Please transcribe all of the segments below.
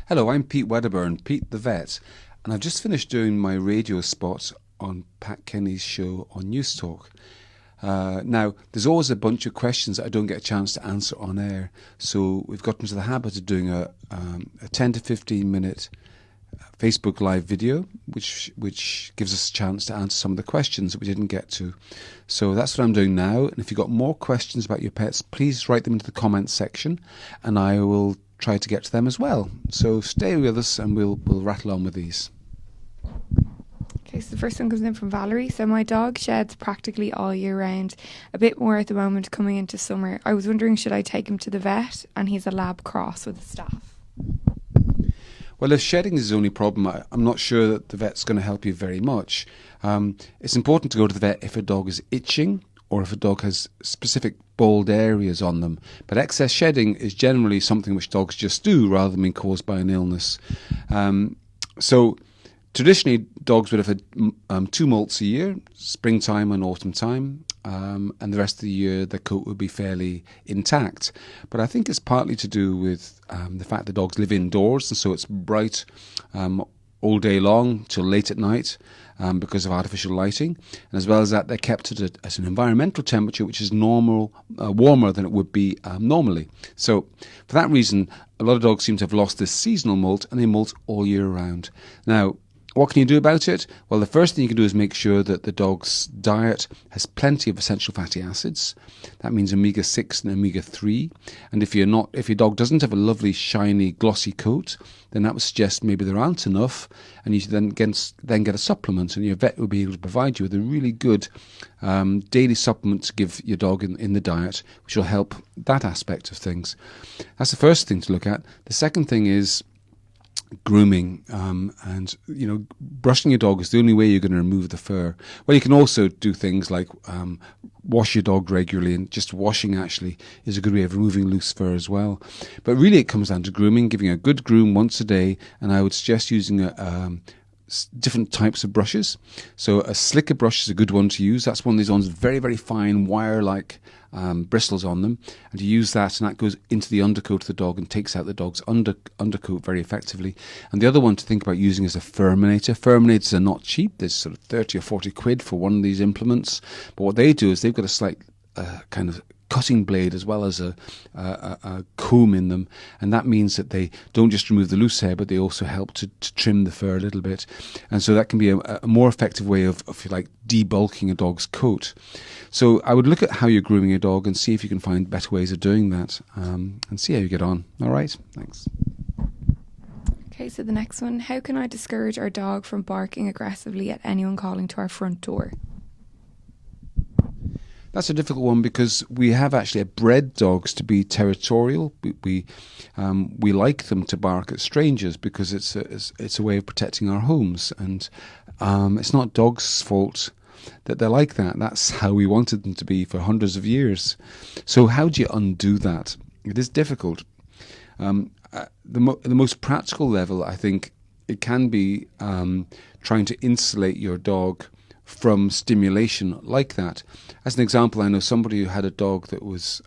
Hello, I'm Pete Wedderburn, Pete the Vet, and I've just finished doing my radio spot on Pat Kenny's show on Newstalk. Now, there's always a bunch of questions that I don't get a chance to answer on air, so we've got into the habit of doing a 10 to 15 minute Facebook Live video, which gives us a chance to answer some of the questions that we didn't get to. So that's what I'm doing now, and if you've got more questions about your pets, please write them into the comments section, and I will try to get to them as well. So stay with us and we'll rattle on with these. Okay, so the first one comes in from Valerie. So my dog sheds practically all year round, a bit more at the moment coming into summer. I was wondering, should I take him to the vet? And he's a lab cross with a staff. Well, if shedding is the only problem, I'm not sure that the vet's going to help you very much. It's important to go to the vet if a dog is itching or if a dog has specific bald areas on them. But excess shedding is generally something which dogs just do rather than being caused by an illness. So traditionally, dogs would have had 2 molts a year, springtime and autumn time, and the rest of the year the coat would be fairly intact. But I think it's partly to do with the fact that dogs live indoors, and so it's bright all day long till late at night because of artificial lighting, and as well as that, they're kept at an environmental temperature which is warmer than it would be normally. So for that reason, a lot of dogs seem to have lost this seasonal molt, and they molt all year round. Now, what can you do about it? Well, the first thing you can do is make sure that the dog's diet has plenty of essential fatty acids. That means omega-6 and omega-3. And if your dog doesn't have a lovely, shiny, glossy coat, then that would suggest maybe there aren't enough, and you should then get a supplement, and your vet will be able to provide you with a really good daily supplement to give your dog in the diet, which will help that aspect of things. That's the first thing to look at. The second thing is grooming, and brushing your dog is the only way you're going to remove the fur. Well, you can also do things like wash your dog regularly, and just washing actually is a good way of removing loose fur as well. But really it comes down to grooming, giving a good groom once a day, and I would suggest using different types of brushes. So a slicker brush is a good one to use. That's one of these ones with very, very fine wire-like bristles on them, and you use that, and that goes into the undercoat of the dog and takes out the dog's undercoat very effectively. And the other one to think about using is a Furminator. Furminators are not cheap. There's sort of 30 or 40 quid for one of these implements, but what they do is they've got a slight kind of cutting blade as well as a comb in them, and that means that they don't just remove the loose hair, but they also help to trim the fur a little bit, and so that can be a more effective way of if you like, debulking a dog's coat. So I would look at how you're grooming your dog and see if you can find better ways of doing that, and see how you get on. All right, thanks. Okay, so the next one. How can I discourage our dog from barking aggressively at anyone calling to our front door? That's a difficult one because we have actually bred dogs to be territorial. We like them to bark at strangers because it's a way of protecting our homes, and it's not dogs' fault that they're like that. That's how we wanted them to be for hundreds of years. So how do you undo that? It is difficult. The most practical level, I think, it can be trying to insulate your dog from stimulation like that. As an example, I know somebody who had a dog that was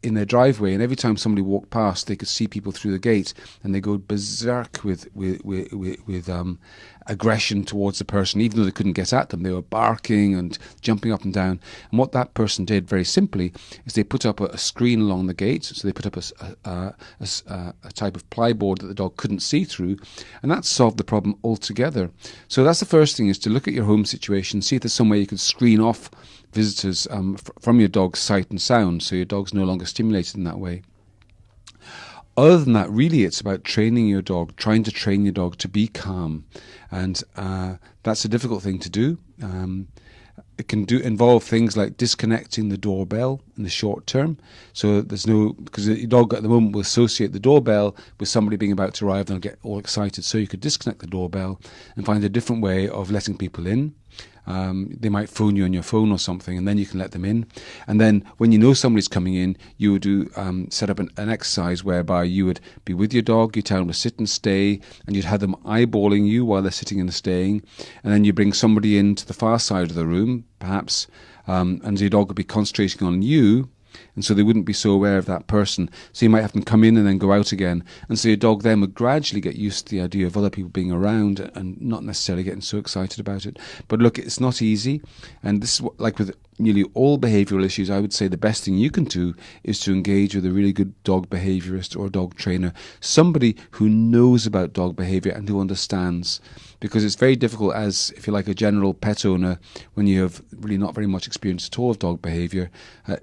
in their driveway, and every time somebody walked past, they could see people through the gate, and they go berserk with aggression towards the person, even though they couldn't get at them. They were barking and jumping up and down. And what that person did, very simply, is they put up a screen along the gate. So they put up a type of plyboard that the dog couldn't see through, and that solved the problem altogether. So that's the first thing, is to look at your home situation, see if there's some way you could screen off visitors from your dog's sight and sound, so your dog's no longer stimulated in that way. Other than that, really it's about training your dog, trying to train your dog to be calm, and that's a difficult thing to do. It can involve things like disconnecting the doorbell in the short term. So because your dog at the moment will associate the doorbell with somebody being about to arrive, and they'll get all excited. So you could disconnect the doorbell and find a different way of letting people in. They might phone you on your phone or something, and then you can let them in. And then when you know somebody's coming in, you would set up an exercise whereby you would be with your dog, you tell them to sit and stay, and you'd have them eyeballing you while they're sitting and staying. And then you bring somebody in to the far side of the room, perhaps, and your dog would be concentrating on you, And so they wouldn't be so aware of that person. So you might have them come in and then go out again. And so your dog then would gradually get used to the idea of other people being around and not necessarily getting so excited about it. But look, it's not easy. And this is like with nearly all behavioural issues, I would say the best thing you can do is to engage with a really good dog behaviourist or dog trainer, somebody who knows about dog behaviour and who understands. Because it's very difficult as, if you're like a general pet owner, when you have really not very much experience at all of dog behaviour,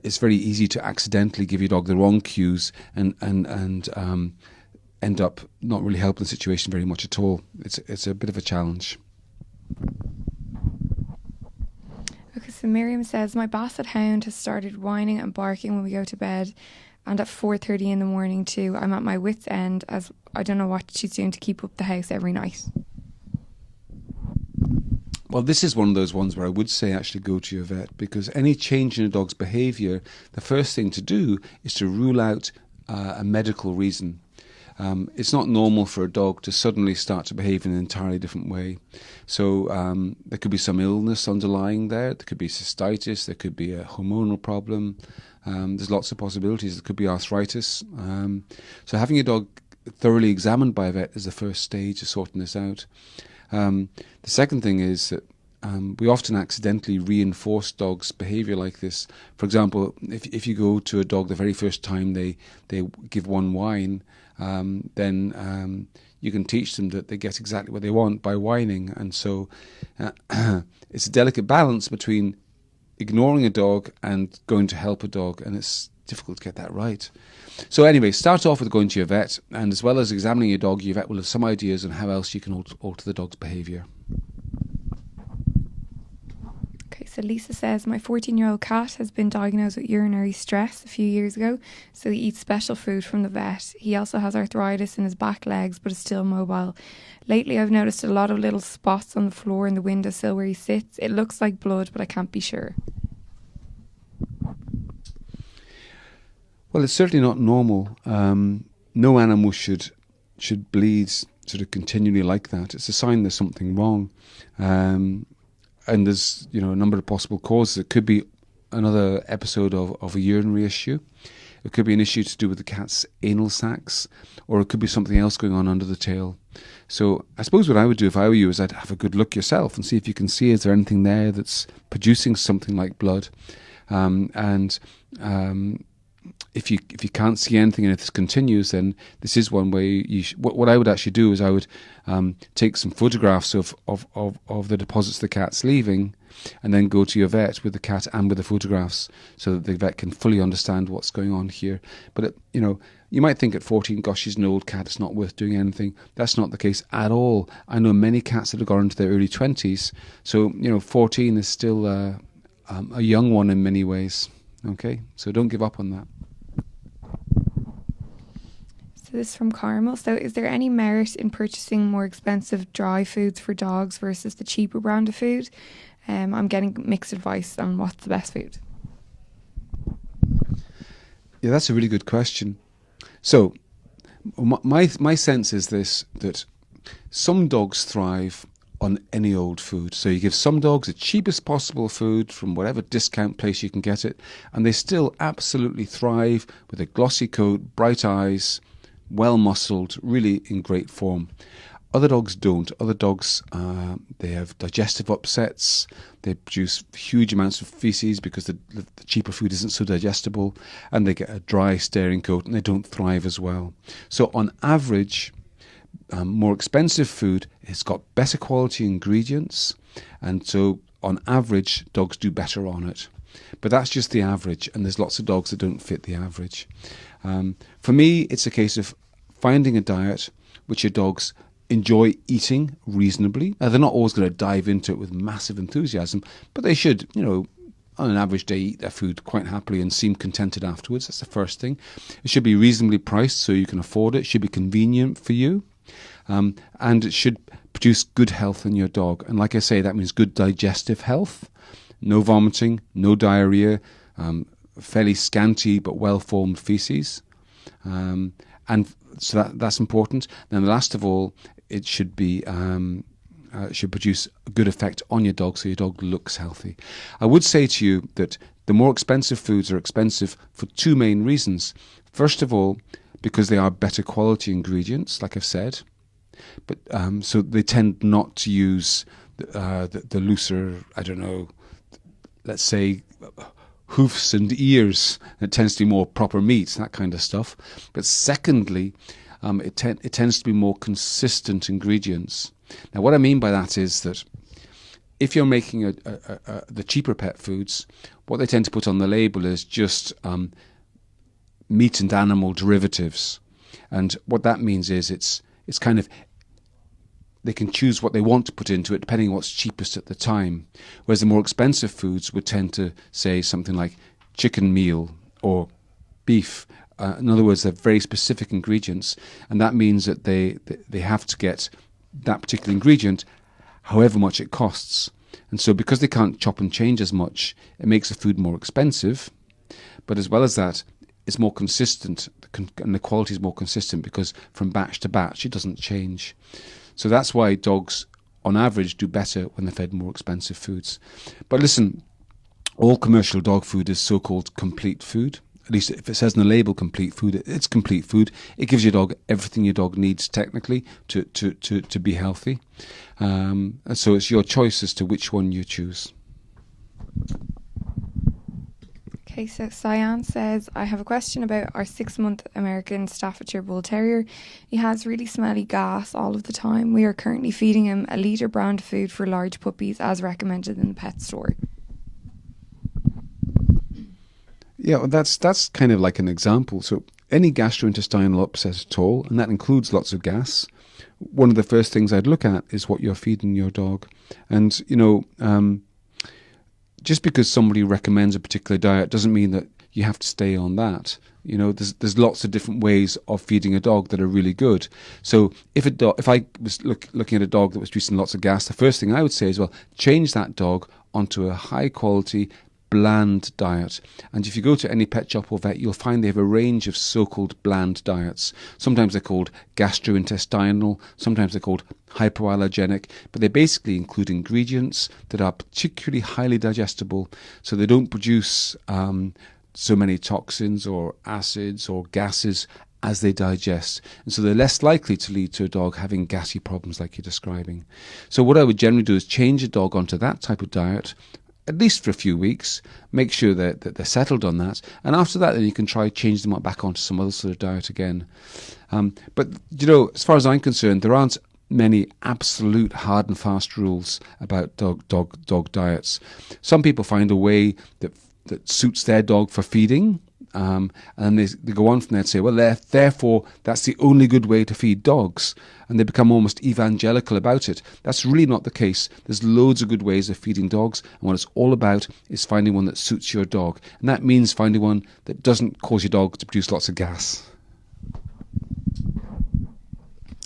it's very easy to accidentally give your dog the wrong cues and end up not really helping the situation very much at all. It's a bit of a challenge. Okay, so Miriam says, my Basset hound has started whining and barking when we go to bed, and at 4:30 in the morning too. I'm at my wit's end as I don't know what she's doing to keep up the house every night. Well, this is one of those ones where I would say actually go to your vet, because any change in a dog's behaviour, the first thing to do is to rule out a medical reason. It's not normal for a dog to suddenly start to behave in an entirely different way. So there could be some illness underlying there. There could be cystitis. There could be a hormonal problem. There's lots of possibilities. There could be arthritis. So having your dog thoroughly examined by a vet is the first stage of sorting this out. The second thing is that we often accidentally reinforce dogs' behaviour like this. For example, if you go to a dog the very first time they give one whine, then you can teach them that they get exactly what they want by whining. And so it's a delicate balance between ignoring a dog and going to help a dog, and it's difficult to get that right. So anyway, start off with going to your vet, and as well as examining your dog, your vet will have some ideas on how else you can alter the dog's behaviour. Okay, so Lisa says, my 14-year-old cat has been diagnosed with urinary stress a few years ago, so he eats special food from the vet. He also has arthritis in his back legs, but is still mobile. Lately, I've noticed a lot of little spots on the floor and the windowsill where he sits. It looks like blood, but I can't be sure. Well, it's certainly not normal. No animal should bleed sort of continually like that. It's a sign there's something wrong. And there's a number of possible causes. It could be another episode of a urinary issue. It could be an issue to do with the cat's anal sacs, or it could be something else going on under the tail. So I suppose what I would do if I were you is I'd have a good look yourself and see if you can see, is there anything there that's producing something like blood. If you can't see anything and if this continues, then this is one way what I would actually do is I would take some photographs of the deposits the cat's leaving, and then go to your vet with the cat and with the photographs, so that the vet can fully understand what's going on here. But you might think at 14, gosh, she's an old cat, it's not worth doing anything. That's not the case at all. I know many cats that have gone into their early 20s, so 14 is still a young one in many ways. Okay, so don't give up on that. So this is from Carmel. So is there any merit in purchasing more expensive dry foods for dogs versus the cheaper brand of food? I'm getting mixed advice on what's the best food. Yeah, that's a really good question. So my sense is this, that some dogs thrive on any old food. So you give some dogs the cheapest possible food from whatever discount place you can get it, and they still absolutely thrive with a glossy coat, bright eyes, well muscled, really in great form. Other dogs don't. Other dogs, they have digestive upsets. They produce huge amounts of feces because the cheaper food isn't so digestible, and they get a dry, staring coat, and they don't thrive as well. So on average, more expensive food has got better quality ingredients, and so on average, dogs do better on it. But that's just the average, and there's lots of dogs that don't fit the average. For me, it's a case of finding a diet which your dogs enjoy eating reasonably. Now, they're not always going to dive into it with massive enthusiasm, but they should, on an average day, eat their food quite happily and seem contented afterwards. That's the first thing. It should be reasonably priced so you can afford it. It should be convenient for you. And it should produce good health in your dog. And like I say, that means good digestive health, no vomiting, no diarrhea, fairly scanty but well-formed feces. And so that's important. Then last of all, it should be should produce a good effect on your dog, so your dog looks healthy. I would say to you that the more expensive foods are expensive for two main reasons. First of all, because they are better quality ingredients, like I've said, but so they tend not to use the looser, I don't know, let's say hoofs and ears. It tends to be more proper meat, that kind of stuff. But secondly, it tends to be more consistent ingredients. Now, what I mean by that is that if you're making the cheaper pet foods, what they tend to put on the label is just meat and animal derivatives. And what that means is it's kind of, they can choose what they want to put into it depending on what's cheapest at the time. Whereas the more expensive foods would tend to say something like chicken meal or beef. In other words, they're very specific ingredients, and that means that they have to get that particular ingredient however much it costs. And so because they can't chop and change as much, it makes the food more expensive. But as well as that, it's more consistent, and the quality is more consistent because from batch to batch it doesn't change. So that's why dogs, on average, do better when they're fed more expensive foods. But listen, all commercial dog food is so-called complete food. At least if it says on the label complete food, it's complete food. It gives your dog everything your dog needs technically to be healthy. And so it's your choice as to which one you choose. Okay, so Cyan says, I have a question about our 6-month American Staffordshire Bull Terrier. He has really smelly gas all of the time. We are currently feeding him a litre brand food for large puppies as recommended in the pet store. Yeah, well, that's kind of like an example. So any gastrointestinal upset at all, and that includes lots of gas, one of the first things I'd look at is what you're feeding your dog. And, just because somebody recommends a particular diet doesn't mean that you have to stay on that. There's lots of different ways of feeding a dog that are really good. So if I was looking at a dog that was producing lots of gas, the first thing I would say is, well, change that dog onto a high quality, bland diet. And if you go to any pet shop or vet, you'll find they have a range of so-called bland diets. Sometimes they're called gastrointestinal, sometimes they're called hypoallergenic, but they basically include ingredients that are particularly highly digestible, so they don't produce so many toxins or acids or gases as they digest, and so they're less likely to lead to a dog having gassy problems like you're describing. So what I would generally do is change a dog onto that type of diet, at least for a few weeks, make sure that they're settled on that, and after that then you can try change them back onto some other sort of diet again. But as far as I'm concerned, there aren't many absolute hard and fast rules about dog diets. Some people find a way that suits their dog for feeding, and they go on from there and say, well, therefore that's the only good way to feed dogs, and they become almost evangelical about it. That's really not the case. There's loads of good ways of feeding dogs, and what it's all about is finding one that suits your dog, and that means finding one that doesn't cause your dog to produce lots of gas.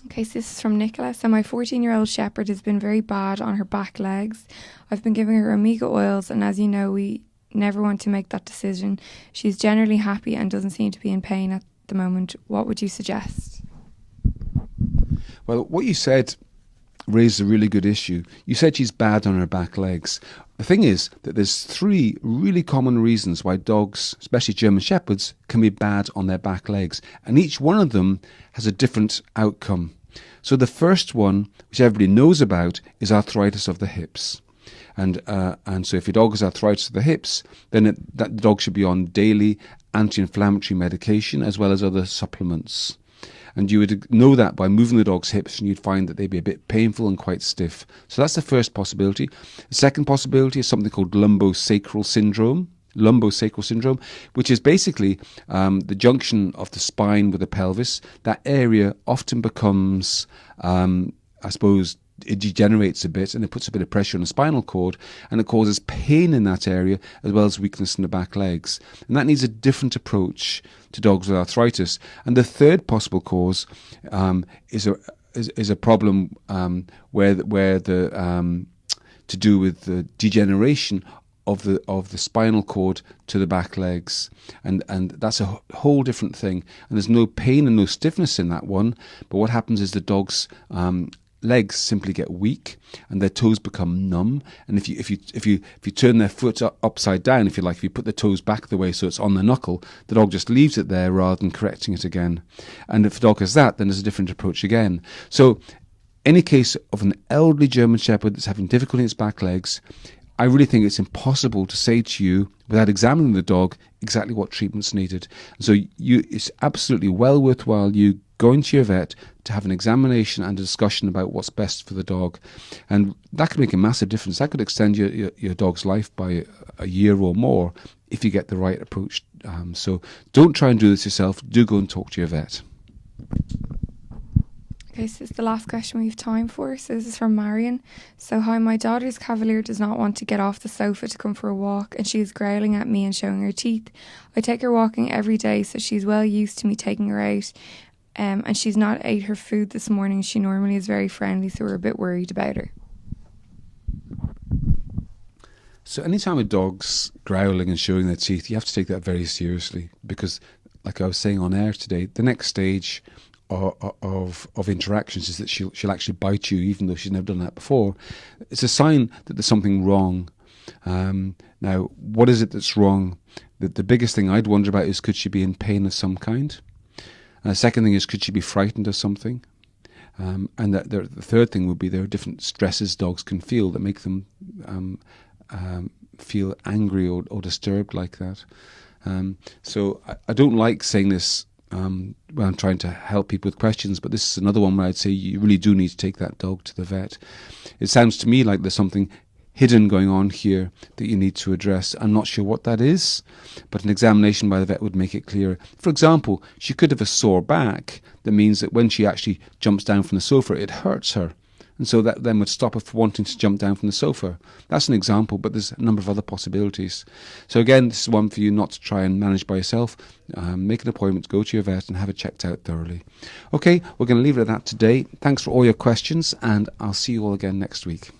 Okay, so this is from Nicola. So my 14-year-old shepherd has been very bad on her back legs. I've been giving her omega oils, and as you know, we never want to make that decision. She's generally happy and doesn't seem to be in pain at the moment. What would you suggest? Well, what you said raised a really good issue. You said she's bad on her back legs. The thing is that there's 3 really common reasons why dogs, especially German Shepherds, can be bad on their back legs, and each one of them has a different outcome. So the first one, which everybody knows about, is arthritis of the hips. And so if your dog has arthritis of the hips, then that dog should be on daily anti-inflammatory medication as well as other supplements. And you would know that by moving the dog's hips, and you'd find that they'd be a bit painful and quite stiff. So that's the first possibility. The second possibility is something called lumbosacral syndrome, which is basically the junction of the spine with the pelvis. That area often becomes, it degenerates a bit, and it puts a bit of pressure on the spinal cord, and it causes pain in that area as well as weakness in the back legs. And that needs a different approach to dogs with arthritis. And the third possible cause is a problem where the to do with the degeneration of the spinal cord to the back legs, and that's a whole different thing. And there's no pain and no stiffness in that one, but what happens is the dog's legs simply get weak and their toes become numb. And if you turn their foot upside down, if you like, if you put the toes back the way so it's on the knuckle, the dog just leaves it there rather than correcting it again. And if the dog has that, then there's a different approach again. So any case of an elderly German Shepherd that's having difficulty in its back legs, I really think it's impossible to say to you, without examining the dog, exactly what treatment's needed. And so it's absolutely well worthwhile you going to your vet to have an examination and a discussion about what's best for the dog. And that could make a massive difference. That could extend your dog's life by a year or more if you get the right approach. So don't try and do this yourself. Do go and talk to your vet. Okay, so this is the last question we have time for. So this is from Marion. So, hi, my daughter's Cavalier does not want to get off the sofa to come for a walk, and she is growling at me and showing her teeth. I take her walking every day, so she's well used to me taking her out. And she's not ate her food this morning. She normally is very friendly, so we're a bit worried about her. So anytime a dog's growling and showing their teeth, you have to take that very seriously, because, like I was saying on air today, the next stage of interactions is that she'll actually bite you, even though she's never done that before. It's a sign that there's something wrong. Now, what is it that's wrong? The biggest thing I'd wonder about is, could she be in pain of some kind? The second thing is, could she be frightened of something? And the third thing would be, there are different stresses dogs can feel that make them feel angry or disturbed like that. So I don't like saying this when I'm trying to help people with questions, but this is another one where I'd say you really do need to take that dog to the vet. It sounds to me like there's something hidden going on here that you need to address. I'm not sure what that is, but an examination by the vet would make it clearer. For example, she could have a sore back that means that when she actually jumps down from the sofa, it hurts her. And so that then would stop her from wanting to jump down from the sofa. That's an example, but there's a number of other possibilities. So again, this is one for you not to try and manage by yourself. Make an appointment, go to your vet and have it checked out thoroughly. Okay, we're going to leave it at that today. Thanks for all your questions, and I'll see you all again next week.